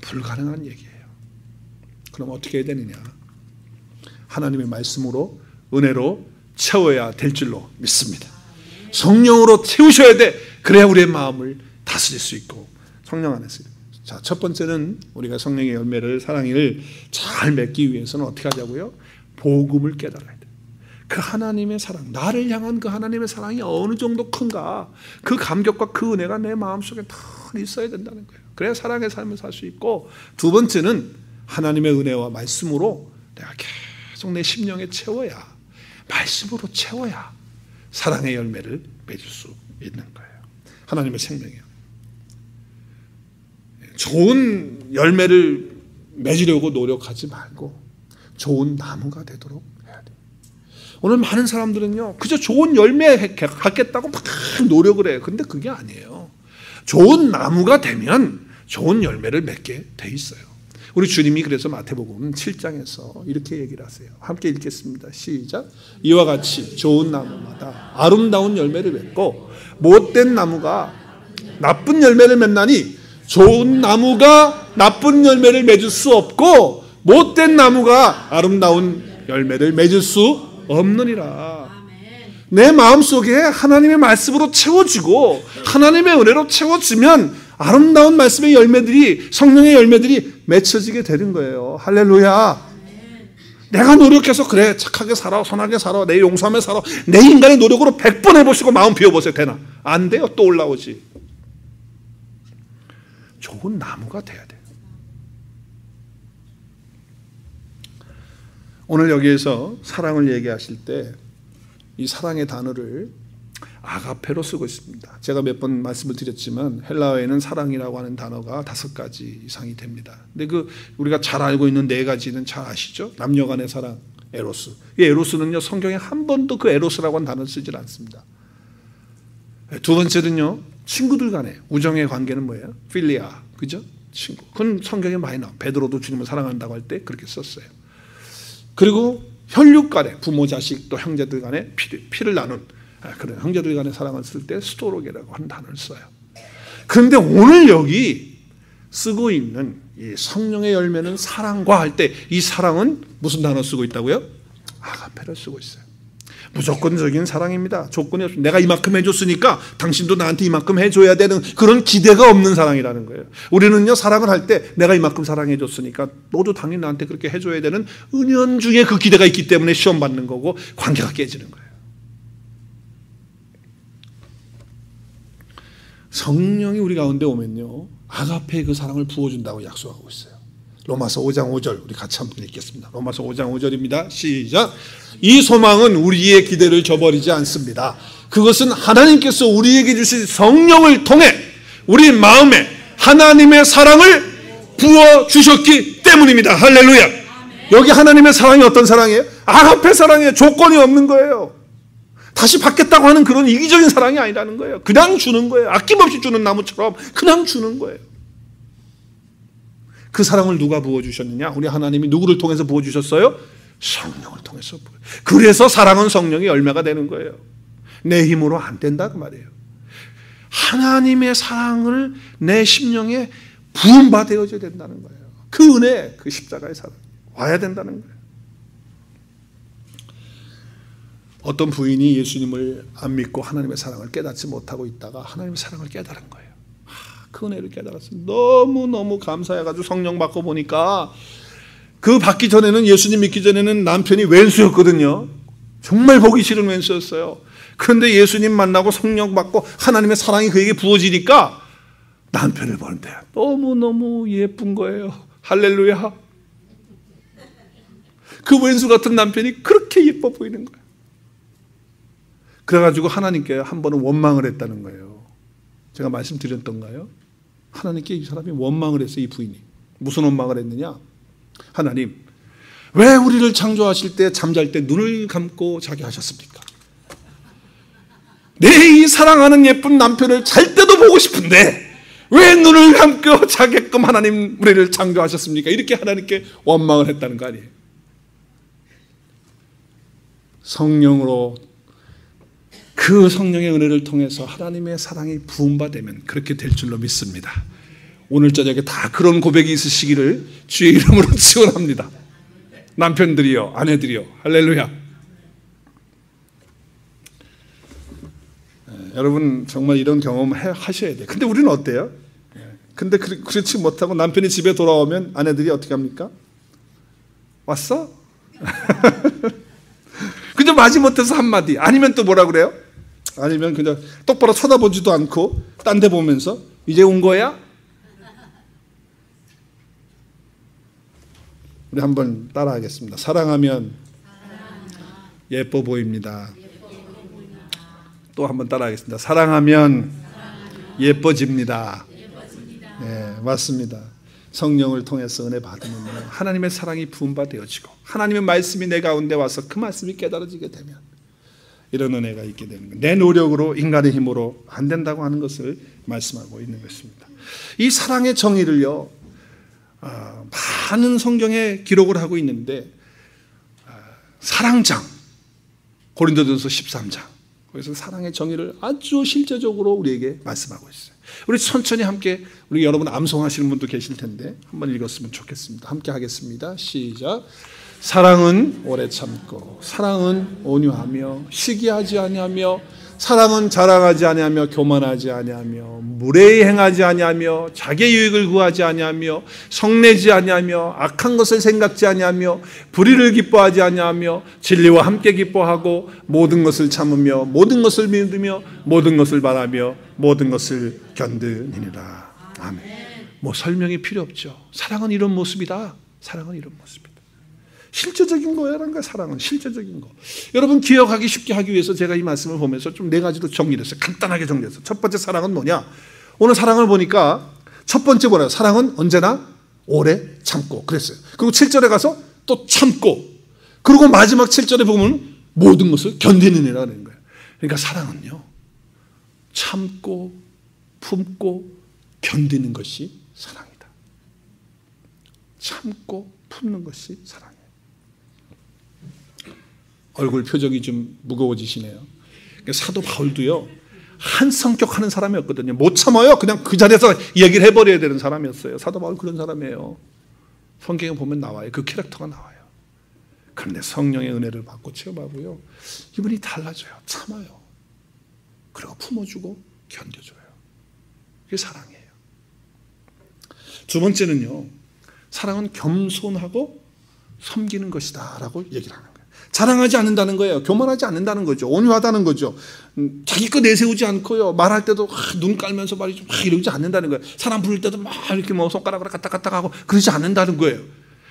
불가능한 얘기예요. 그럼 어떻게 해야 되느냐? 하나님의 말씀으로 은혜로 채워야 될 줄로 믿습니다. 성령으로 채우셔야 돼. 그래야 우리의 마음을 다스릴 수 있고 성령 안에서. 자, 첫 번째는 우리가 성령의 열매를, 사랑을 잘 맺기 위해서는 어떻게 하자고요? 복음을 깨달아야 돼. 그 하나님의 사랑, 나를 향한 그 하나님의 사랑이 어느 정도 큰가, 그 감격과 그 은혜가 내 마음속에 다 있어야 된다는 거예요. 그래야 사랑의 삶을 살 수 있고, 두 번째는 하나님의 은혜와 말씀으로 내가 계속 내 심령에 채워야, 말씀으로 채워야 사랑의 열매를 맺을 수 있는 거예요. 하나님의 생명이에요. 좋은 열매를 맺으려고 노력하지 말고 좋은 나무가 되도록 해야 돼요. 오늘 많은 사람들은요, 그저 좋은 열매 갖겠다고 막 노력을 해요. 근데 그게 아니에요. 좋은 나무가 되면 좋은 열매를 맺게 돼 있어요. 우리 주님이 그래서 마태복음 7장에서 이렇게 얘기를 하세요. 함께 읽겠습니다. 시작. 이와 같이 좋은 나무마다 아름다운 열매를 맺고 못된 나무가 나쁜 열매를 맺나니, 좋은 나무가 나쁜 열매를 맺을 수 없고 못된 나무가 아름다운 열매를 맺을 수 없느니라. 내 마음속에 하나님의 말씀으로 채워지고 하나님의 은혜로 채워지면 아름다운 말씀의 열매들이, 성령의 열매들이 맺혀지게 되는 거예요. 할렐루야. 내가 노력해서 그래 착하게 살아, 선하게 살아, 내 용서하며 살아, 내 인간의 노력으로 100번 해보시고 마음 비워보세요. 되나? 안 돼요. 또 올라오지. 좋은 나무가 돼야 돼요. 오늘 여기에서 사랑을 얘기하실 때 이 사랑의 단어를 아가페로 쓰고 있습니다. 제가 몇 번 말씀을 드렸지만 헬라어에는 사랑이라고 하는 단어가 5가지 이상이 됩니다. 근데 우리가 잘 알고 있는 4가지는 잘 아시죠? 남녀 간의 사랑, 에로스. 이 에로스는요, 성경에 한 번도 그 에로스라고 하는 단어를 쓰질 않습니다. 두 번째는요, 친구들 간의 우정의 관계는 뭐예요? 필리아, 그죠? 친구. 그건 성경에 많이 나와요. 베드로도 주님을 사랑한다고 할 때 그렇게 썼어요. 그리고 혈육 간의, 부모, 자식, 또 형제들 간의 피를 나눈 그런 형제들 간의 사랑을 쓸 때 스토로게라고 하는 단어를 써요. 그런데 오늘 여기 쓰고 있는 이 성령의 열매는 사랑과 할 때 이 사랑은 무슨 단어 쓰고 있다고요? 아가페를 쓰고 있어요. 무조건적인 사랑입니다. 조건이 없습니다. 내가 이만큼 해줬으니까 당신도 나한테 이만큼 해줘야 되는 그런 기대가 없는 사랑이라는 거예요. 우리는요, 사랑을 할 때 내가 이만큼 사랑해줬으니까 너도 당연히 나한테 그렇게 해줘야 되는 은연중에 그 기대가 있기 때문에 시험 받는 거고 관계가 깨지는 거예요. 성령이 우리 가운데 오면요, 아가페의 그 사랑을 부어준다고 약속하고 있어요. 로마서 5장 5절 우리 같이 한번 읽겠습니다. 로마서 5장 5절입니다. 시작. 이 소망은 우리의 기대를 저버리지 않습니다. 그것은 하나님께서 우리에게 주신 성령을 통해 우리 마음에 하나님의 사랑을 부어주셨기 때문입니다. 할렐루야. 여기 하나님의 사랑이 어떤 사랑이에요? 아가페 사랑이에요. 조건이 없는 거예요. 다시 받겠다고 하는 그런 이기적인 사랑이 아니라는 거예요. 그냥 주는 거예요. 아낌없이 주는 나무처럼 그냥 주는 거예요. 그 사랑을 누가 부어주셨느냐? 우리 하나님이 누구를 통해서 부어주셨어요? 성령을 통해서. 그래서 사랑은 성령의 열매가 되는 거예요. 내 힘으로 안 된다 그 말이에요. 하나님의 사랑을 내 심령에 부음받아져야 된다는 거예요. 그 은혜, 그 십자가의 사랑 와야 된다는 거예요. 어떤 부인이 예수님을 안 믿고 하나님의 사랑을 깨닫지 못하고 있다가 하나님의 사랑을 깨달은 거예요. 그 은혜를 깨달았어요. 너무너무 감사해가지고 성령 받고 보니까 그 받기 전에는, 예수님 믿기 전에는 남편이 왼수였거든요. 정말 보기 싫은 왼수였어요. 그런데 예수님 만나고 성령 받고 하나님의 사랑이 그에게 부어지니까 남편을 보는데 너무너무 예쁜 거예요. 할렐루야. 그 왼수 같은 남편이 그렇게 예뻐 보이는 거예요. 그래가지고 하나님께 한 번은 원망을 했다는 거예요. 제가 말씀드렸던가요? 하나님께 이 사람이 원망을 했어요. 이 부인이. 무슨 원망을 했느냐? 하나님, 왜 우리를 창조하실 때 잠잘 때 눈을 감고 자게 하셨습니까? 내 이 사랑하는 예쁜 남편을 잘 때도 보고 싶은데 왜 눈을 감고 자게끔 하나님 우리를 창조하셨습니까? 이렇게 하나님께 원망을 했다는 거 아니에요. 성령으로, 그 성령의 은혜를 통해서 하나님의 사랑이 부음받으면 그렇게 될 줄로 믿습니다. 오늘 저녁에 다 그런 고백이 있으시기를 주의 이름으로 축원합니다. 남편들이요, 아내들이요, 할렐루야. 여러분 정말 이런 경험 하셔야 돼요. 근데 우리는 어때요? 근데 그렇지 못하고 남편이 집에 돌아오면 아내들이 어떻게 합니까? 왔어? 그냥 마지못해서 한마디, 아니면 또 뭐라 그래요? 아니면 그냥 똑바로 쳐다보지도 않고 딴 데 보면서 이제 온 거야? 우리 한번 따라하겠습니다. 사랑하면 예뻐 보입니다. 또 한번 따라하겠습니다. 사랑하면 예뻐집니다. 네, 맞습니다. 성령을 통해서 은혜 받으면 하나님의 사랑이 부음받아지고 하나님의 말씀이 내 가운데 와서 그 말씀이 깨달아지게 되면 이런 은혜가 있게 되는 거예요. 내 노력으로, 인간의 힘으로 안 된다고 하는 것을 말씀하고 있는 것입니다. 이 사랑의 정의를요, 많은 성경에 기록을 하고 있는데, 사랑장, 고린도전서 13장, 거기서 사랑의 정의를 아주 실제적으로 우리에게 말씀하고 있어요. 우리 천천히 함께, 우리 여러분 암송하시는 분도 계실 텐데 한번 읽었으면 좋겠습니다. 함께 하겠습니다. 시작. 사랑은 오래 참고, 사랑은 온유하며, 시기하지 아니하며, 사랑은 자랑하지 아니하며, 교만하지 아니하며, 무례히 행하지 아니하며, 자기의 유익을 구하지 아니하며, 성내지 아니하며, 악한 것을 생각지 아니하며, 불의를 기뻐하지 아니하며, 진리와 함께 기뻐하고, 모든 것을 참으며, 모든 것을 믿으며, 모든 것을 바라며, 모든 것을 견디니라. 아멘. 뭐 설명이 필요 없죠. 사랑은 이런 모습이다. 사랑은 이런 모습이다. 실제적인 거라는 거야. 사랑은 실제적인 거. 여러분 기억하기 쉽게 하기 위해서 제가 이 말씀을 보면서 좀 4가지로 정리를 했어요. 간단하게 정리했어요. 첫 번째 사랑은 뭐냐? 오늘 사랑을 보니까 첫 번째 뭐래요? 사랑은 언제나 오래 참고 그랬어요. 그리고 7절에 가서 또 참고, 그리고 마지막 7절에 보면 모든 것을 견디는 이라는 거예요. 그러니까 사랑은요, 참고 품고 견디는 것이 사랑이다. 참고 품는 것이 사랑이에요. 얼굴 표정이 좀 무거워지시네요. 그러니까 사도 바울도요, 한 성격 하는 사람이었거든요. 못 참아요. 그냥 그 자리에서 이야기를 해버려야 되는 사람이었어요. 사도 바울 그런 사람이에요. 성경에 보면 나와요. 그 캐릭터가 나와요. 그런데 성령의 은혜를 받고 체험하고요, 이분이 달라져요. 참아요. 그리고 품어주고 견뎌줘요. 그게 사랑이에요. 두 번째는요, 사랑은 겸손하고 섬기는 것이다 라고 얘기를 하는 거예요. 자랑하지 않는다는 거예요. 교만하지 않는다는 거죠. 온유하다는 거죠. 자기 거 내세우지 않고요, 말할 때도 눈 깔면서 말이죠, 막 이러지 않는다는 거예요. 사람 부를 때도 막 이렇게 뭐 손가락으로 까딱까딱 하고 그러지 않는다는 거예요.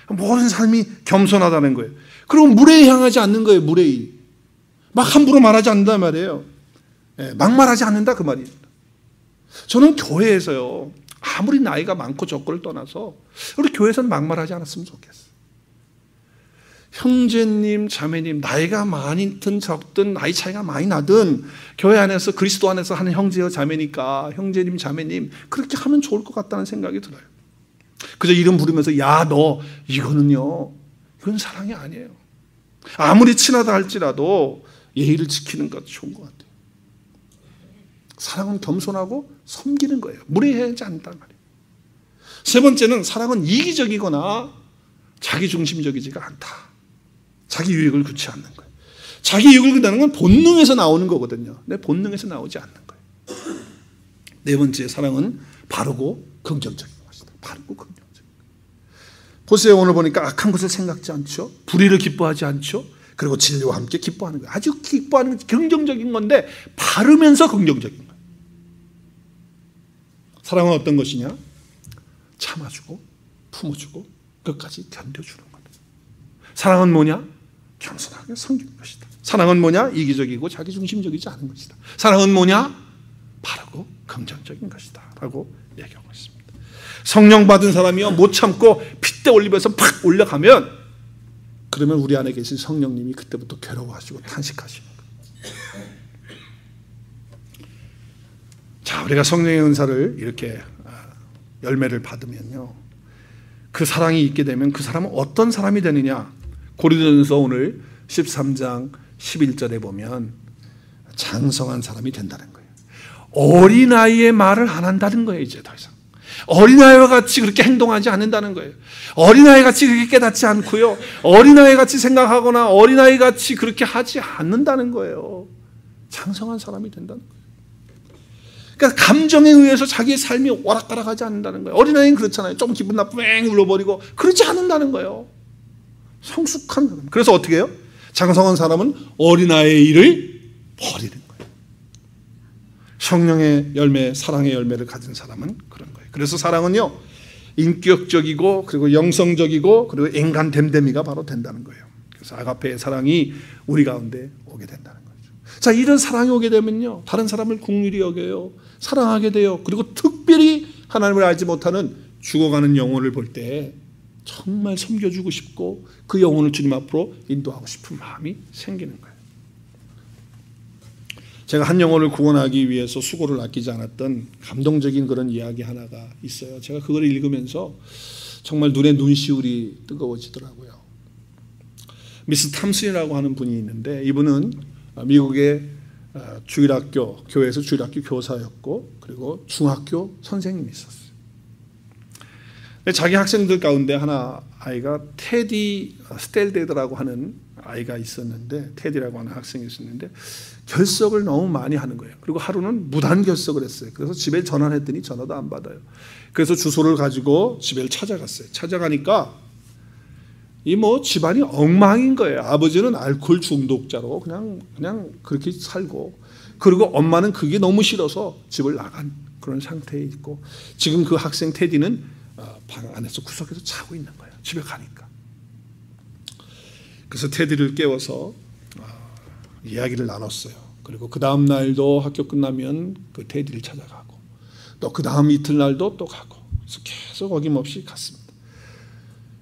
모든 삶이 겸손하다는 거예요. 그리고 무례히 향하지 않는 거예요. 무례히 막 함부로 말하지 않는단 말이에요. 막 말하지 않는다 그 말이에요. 저는 교회에서요, 아무리 나이가 많고 적고를 떠나서 우리 교회에서는 막말하지 않았으면 좋겠어요. 형제님, 자매님, 나이가 많든 적든 나이 차이가 많이 나든 교회 안에서 그리스도 안에서 하는 형제와 자매니까 형제님, 자매님 그렇게 하면 좋을 것 같다는 생각이 들어요. 그저 이름 부르면서 야, 너 이거는요, 이건 사랑이 아니에요. 아무리 친하다 할지라도 예의를 지키는 것도 좋은 것 같아요. 사랑은 겸손하고 섬기는 거예요. 무례하지 않단 말이에요. 세 번째는 사랑은 이기적이거나 자기중심적이지가 않다. 자기 유익을 구치 않는 거예요. 자기 유익을 구다는 건 본능에서 나오는 거거든요. 내 본능에서 나오지 않는 거예요. 네 번째, 사랑은 바르고 긍정적인 것이다. 바르고 긍정적인 거예요. 보세요. 오늘 보니까 악한 것을 생각지 않죠. 불의를 기뻐하지 않죠. 그리고 진리와 함께 기뻐하는 거예요. 아주 기뻐하는 긍정적인 건데 바르면서 긍정적인 거예요. 사랑은 어떤 것이냐? 참아주고 품어주고 끝까지 견뎌주는 거예요. 사랑은 뭐냐? 겸손하게 섬기는 것이다. 사랑은 뭐냐? 이기적이고 자기중심적이지 않은 것이다. 사랑은 뭐냐? 바르고 긍정적인 것이다 라고 얘기하고 있습니다. 성령 받은 사람이요 못 참고 핏대 올리면서 팍 올라가면 그러면 우리 안에 계신 성령님이 그때부터 괴로워하시고 탄식하시는 거예요. 자, 우리가 성령의 은사를 이렇게 열매를 받으면요, 그 사랑이 있게 되면 그 사람은 어떤 사람이 되느냐? 고린도전서 오늘 13장 11절에 보면 장성한 사람이 된다는 거예요. 어린아이의 말을 안 한다는 거예요. 이제 더 이상 어린아이와 같이 그렇게 행동하지 않는다는 거예요. 어린아이 같이 그렇게 깨닫지 않고요, 어린아이 같이 생각하거나 어린아이 같이 그렇게 하지 않는다는 거예요. 장성한 사람이 된다는 거예요. 그러니까 감정에 의해서 자기의 삶이 오락가락하지 않는다는 거예요. 어린아이는 그렇잖아요. 좀 기분 나쁘면 울어버리고 그러지 않는다는 거예요. 성숙한 사람. 그래서 어떻게 해요? 장성한 사람은 어린아이의 일을 버리는 거예요. 성령의 열매, 사랑의 열매를 가진 사람은 그런 거예요. 그래서 사랑은요, 인격적이고 그리고 영성적이고 그리고 인간 됨됨이가 바로 된다는 거예요. 그래서 아가페의 사랑이 우리 가운데 오게 된다는 거죠. 자, 이런 사랑이 오게 되면요, 다른 사람을 긍휼히 여겨요. 사랑하게 돼요. 그리고 특별히 하나님을 알지 못하는 죽어가는 영혼을 볼 때 정말 섬겨주고 싶고 그 영혼을 주님 앞으로 인도하고 싶은 마음이 생기는 거예요. 제가 한 영혼을 구원하기 위해서 수고를 아끼지 않았던 감동적인 그런 이야기 하나가 있어요. 제가 그걸 읽으면서 정말 눈에 눈시울이 뜨거워지더라고요. 미스 탐슨이라고 하는 분이 있는데 이분은 미국의 주일학교, 교회에서 주일학교 교사였고 그리고 중학교 선생님이 있었어요. 자기 학생들 가운데 하나 아이가 테디 스텔데드라고 하는 아이가 있었는데, 테디라고 하는 학생이 있었는데 결석을 너무 많이 하는 거예요. 그리고 하루는 무단 결석을 했어요. 그래서 집에 전화를 했더니 전화도 안 받아요. 그래서 주소를 가지고 집에 찾아갔어요. 찾아가니까 이 집안이 엉망인 거예요. 아버지는 알코올 중독자로 그냥 그렇게 살고, 그리고 엄마는 그게 너무 싫어서 집을 나간 그런 상태에 있고, 지금 그 학생 테디는 방 안에서 구석에서 자고 있는 거예요. 집에 가니까. 그래서 테디를 깨워서 이야기를 나눴어요. 그리고 그 다음 날도 학교 끝나면 그 테디를 찾아가고 또 그 다음 이튿날도 또 가고, 그래서 계속 어김없이 갔습니다.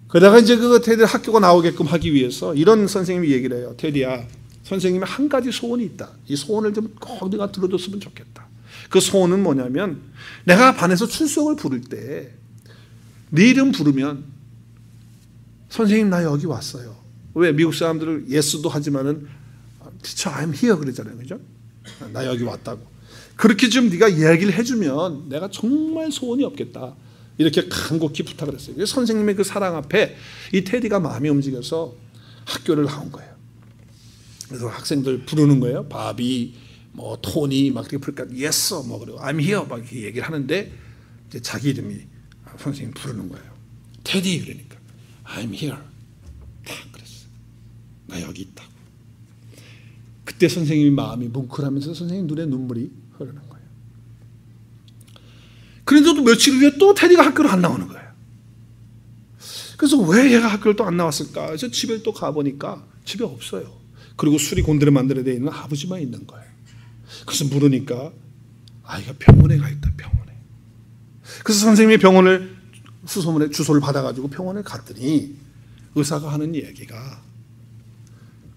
그러다가 이제 그 테디 학교가 나오게끔 하기 위해서 이런 선생님이 얘기를 해요. 테디야, 선생님이 한 가지 소원이 있다. 이 소원을 좀 꼭 네가 들어줬으면 좋겠다. 그 소원은 뭐냐면, 내가 반에서 출석을 부를 때 네 이름 부르면 선생님 나 여기 왔어요. 왜 미국 사람들은 예스도 하지만은 Teacher I'm here 그러잖아요. 그죠? 나 여기 왔다고. 그렇게 좀 네가 이야기를 해주면 내가 정말 소원이 없겠다. 이렇게 간곡히 부탁을 했어요. 그래서 선생님의 그 사랑 앞에 이 테디가 마음이 움직여서 학교를 나온 거예요. 그래서 학생들 부르는 거예요. 바비, 토니 막 이렇게 부르니까 yes, 그리고 I'm here 막 이렇게 얘기를 하는데 이제 자기 이름이 선생님 부르는 거예요. 테디 그러니까 I'm here. 딱 그랬어요. 나 여기 있다고. 그때 선생님이 마음이 뭉클하면서 선생님 눈에 눈물이 흐르는 거예요. 그런데도 며칠 후에 또 테디가 학교를 안 나오는 거예요. 그래서 왜 얘가 학교를 또 안 나왔을까? 그래서 집에 또 가보니까 집에 없어요. 그리고 술이 곤드레 만드레 되어 있는 아버지만 있는 거예요. 그래서 물으니까 아이가 병원에 가 있다. 병원에. 그래서 선생님이 병원을 수소문에 주소를 받아가지고 병원에 갔더니 의사가 하는 얘기가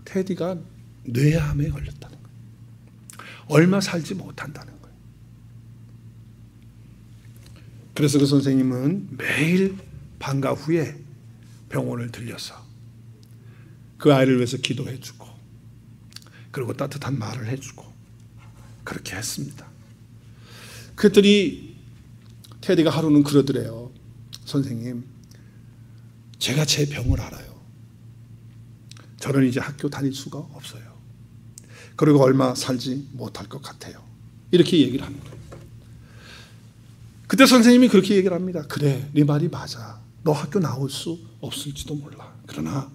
테디가 뇌암에 걸렸다는 거예요. 얼마 살지 못한다는 거예요. 그래서 그 선생님은 매일 방과 후에 병원을 들려서 그 아이를 위해서 기도해주고 그리고 따뜻한 말을 해주고 그렇게 했습니다. 그랬더니 테디가 하루는 그러더래요. 선생님, 제가 제 병을 알아요. 저는 이제 학교 다닐 수가 없어요. 그리고 얼마 살지 못할 것 같아요. 이렇게 얘기를 합니다. 그때 선생님이 그렇게 얘기를 합니다. 그래, 네 말이 맞아. 너 학교 나올 수 없을지도 몰라. 그러나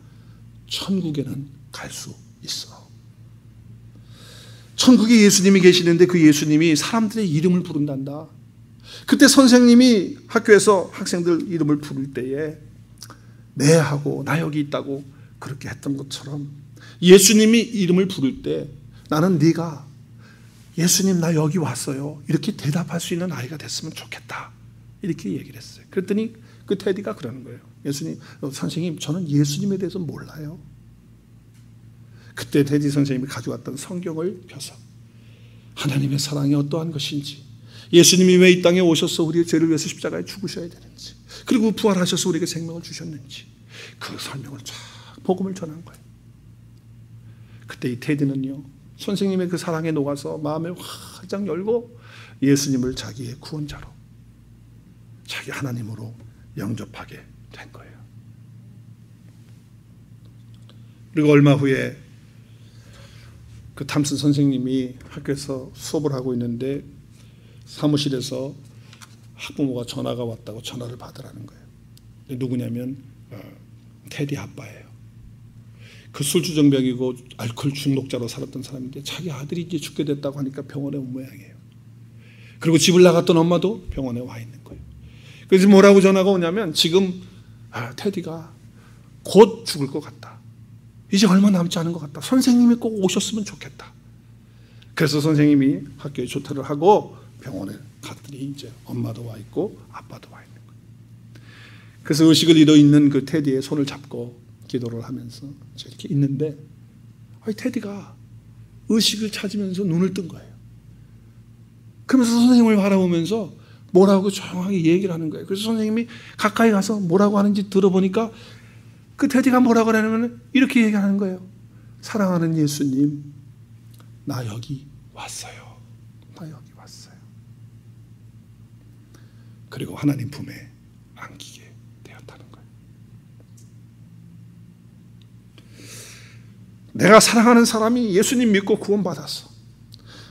천국에는 갈 수 있어. 천국에 예수님이 계시는데 그 예수님이 사람들의 이름을 부른단다. 그때 선생님이 학교에서 학생들 이름을 부를 때에 네 하고 나 여기 있다고 그렇게 했던 것처럼 예수님이 이름을 부를 때 나는 네가 예수님 나 여기 왔어요 이렇게 대답할 수 있는 아이가 됐으면 좋겠다 이렇게 얘기를 했어요. 그랬더니 그 테디가 그러는 거예요. 예수님, 선생님 저는 예수님에 대해서 몰라요. 그때 테디 선생님이 가져왔던 성경을 펴서 하나님의 사랑이 어떠한 것인지, 예수님이 왜 이 땅에 오셔서 우리의 죄를 위해서 십자가에 죽으셔야 되는지, 그리고 부활하셔서 우리에게 생명을 주셨는지 그 설명을 쫙 복음을 전한 거예요. 그때 이 테디는요 선생님의 그 사랑에 녹아서 마음을 활짝 열고 예수님을 자기의 구원자로, 자기 하나님으로 영접하게 된 거예요. 그리고 얼마 후에 그 탐슨 선생님이 학교에서 수업을 하고 있는데 사무실에서 학부모가 전화가 왔다고 전화를 받으라는 거예요. 누구냐면 테디 아빠예요. 그 술주정뱅이고 알코올 중독자로 살았던 사람인데 자기 아들이 이제 죽게 됐다고 하니까 병원에 온 모양이에요. 그리고 집을 나갔던 엄마도 병원에 와 있는 거예요. 그래서 뭐라고 전화가 오냐면 지금 테디가 곧 죽을 것 같다. 이제 얼마 남지 않은 것 같다. 선생님이 꼭 오셨으면 좋겠다. 그래서 선생님이 학교에 조퇴를 하고 병원에 갔더니 이제 엄마도 와 있고 아빠도 와 있는 거예요. 그래서 의식을 잃어 있는 그 테디의 손을 잡고 기도를 하면서 이렇게 있는데 테디가 의식을 찾으면서 눈을 뜬 거예요. 그러면서 선생님을 바라보면서 뭐라고 조용하게 얘기를 하는 거예요. 그래서 선생님이 가까이 가서 뭐라고 하는지 들어보니까 그 테디가 뭐라고 하냐면 이렇게 얘기하는 거예요. 사랑하는 예수님, 나 여기 왔어요. 나 여기 왔어요. 그리고 하나님 품에 안기게 되었다는 거예요. 내가 사랑하는 사람이 예수님 믿고 구원받았어.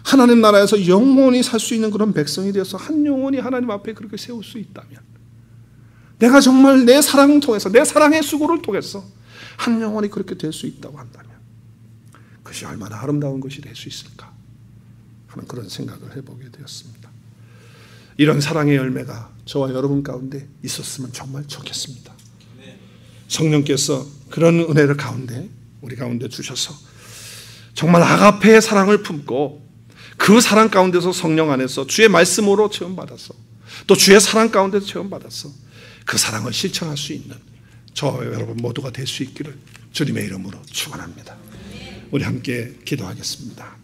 하나님 나라에서 영원히 살 수 있는 그런 백성이 되어서 한 영혼이 하나님 앞에 그렇게 세울 수 있다면, 내가 정말 내 사랑을 통해서, 내 사랑의 수고를 통해서 한 영혼이 그렇게 될 수 있다고 한다면 그것이 얼마나 아름다운 것이 될 수 있을까 하는 그런 생각을 해보게 되었습니다. 이런 사랑의 열매가 저와 여러분 가운데 있었으면 정말 좋겠습니다. 성령께서 그런 은혜를 가운데 우리 가운데 주셔서 정말 아가페의 사랑을 품고 그 사랑 가운데서 성령 안에서 주의 말씀으로 체험받아서 또 주의 사랑 가운데서 체험받아서 그 사랑을 실천할 수 있는 저와 여러분 모두가 될 수 있기를 주님의 이름으로 축원합니다. 우리 함께 기도하겠습니다.